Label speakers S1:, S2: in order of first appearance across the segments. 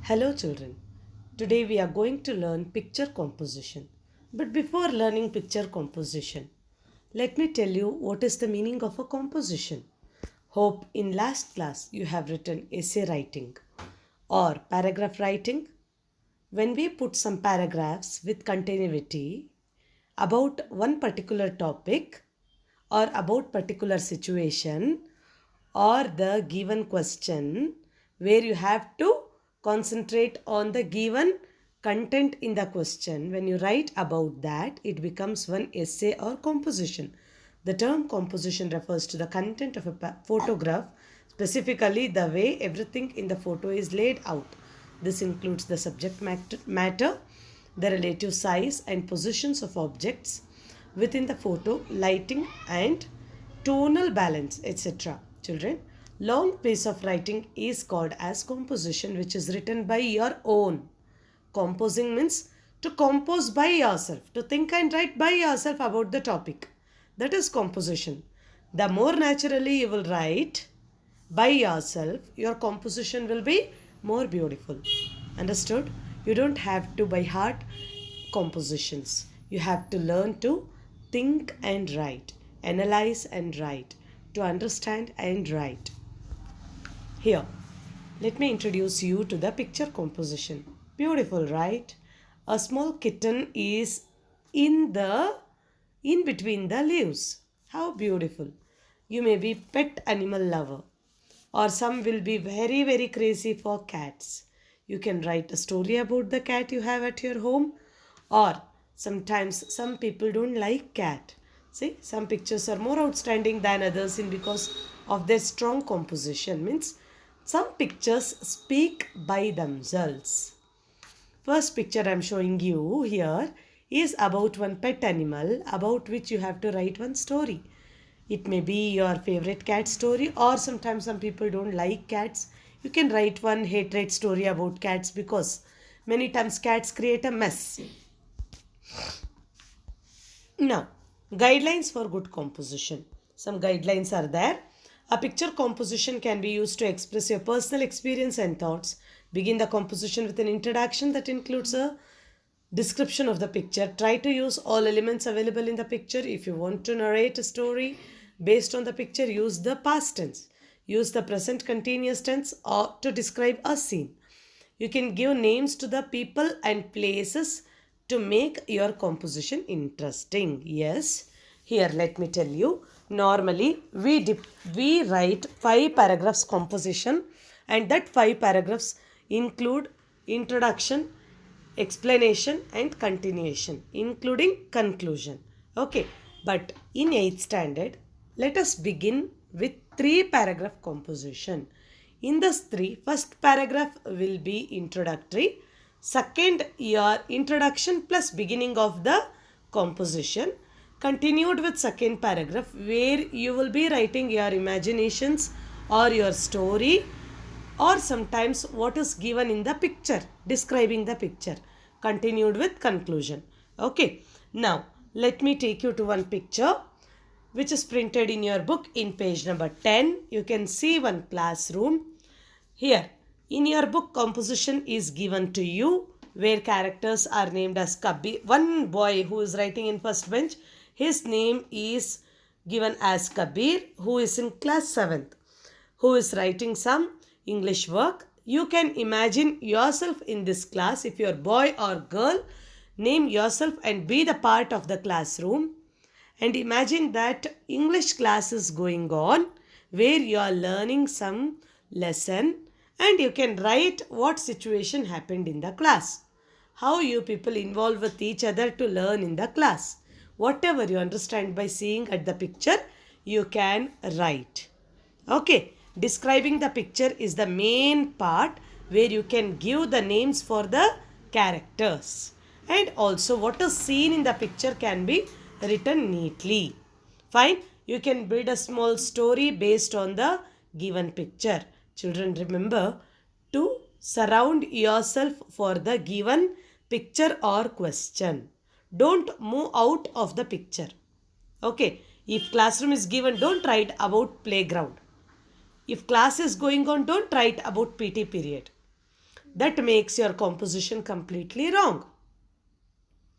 S1: Hello children. Today we are going to learn picture composition. But before learning picture composition, let me tell you what is the meaning of a composition. Hope in last class you have written essay writing or paragraph writing. When we put some paragraphs with continuity about one particular topic or about particular situation or the given question where you have to concentrate on the given content in the question, when you write about that it becomes one essay or composition. The term composition refers to the content of a photograph, specifically the way everything in the photo is laid out. This includes the subject matter, the relative size and positions of objects within the photo, lighting and tonal balance, etc. Children, long piece of writing is called as composition, which is written by your own. Composing means to compose by yourself, to think and write by yourself about the topic. That is composition. The more naturally you will write by yourself, your composition will be more beautiful. Understood? You don't have to by heart compositions. You have to learn to think and write, analyze and write, to understand and write. Here, let me introduce you to the picture composition. Beautiful, right? A small kitten is in the in between the leaves. How beautiful. You may be pet animal lover or some will be very crazy for cats. You can write a story about the cat you have at your home, or sometimes some people don't like cat. See, some pictures are more outstanding than others in because of their strong composition. Means some pictures speak by themselves. First picture I am showing you here is about one pet animal about which you have to write one story. It may be your favorite cat story, or sometimes some people don't like cats. You can write one hatred story about cats because many times cats create a mess. Now, guidelines for good composition. Some guidelines are there. A picture composition can be used to express your personal experience and thoughts. Begin the composition with an introduction that includes a description of the picture. Try to use all elements available in the picture. If you want to narrate a story based on the picture, use the past tense. Use the present continuous tense or to describe a scene. You can give names to the people and places to make your composition interesting. Yes, here let me tell you. Normally, we write 5 paragraphs composition, and that 5 paragraphs include introduction, explanation and continuation, including conclusion. Okay, but in 8th standard, let us begin with 3 paragraph composition. In this 3, first paragraph will be introductory, second your introduction plus beginning of the composition, continued with second paragraph where you will be writing your imaginations or your story, or sometimes what is given in the picture, describing the picture, continued with conclusion. Okay, now let me take you to one picture which is printed in your book in page number 10. You can see one classroom. Here in your book, composition is given to you where characters are named as Kabir. One boy who is writing in first bench, his name is given as Kabir, who is in class 7th, who is writing some English work. You can imagine yourself in this class. If you're boy or girl, name yourself and be the part of the classroom. And imagine that English class is going on where you are learning some lesson, and you can write what situation happened in the class. How you people involve with each other to learn in the class. Whatever you understand by seeing at the picture, you can write. Okay, describing the picture is the main part where you can give the names for the characters. And also what is seen in the picture can be written neatly. Fine, you can build a small story based on the given picture. Children, remember to surround yourself for the given picture or question. Don't move out of the picture. Okay, if classroom is given, don't write about playground. If class is going on, don't write about PT period. that makes your composition completely wrong.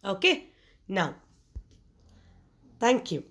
S1: Okay, now, thank you.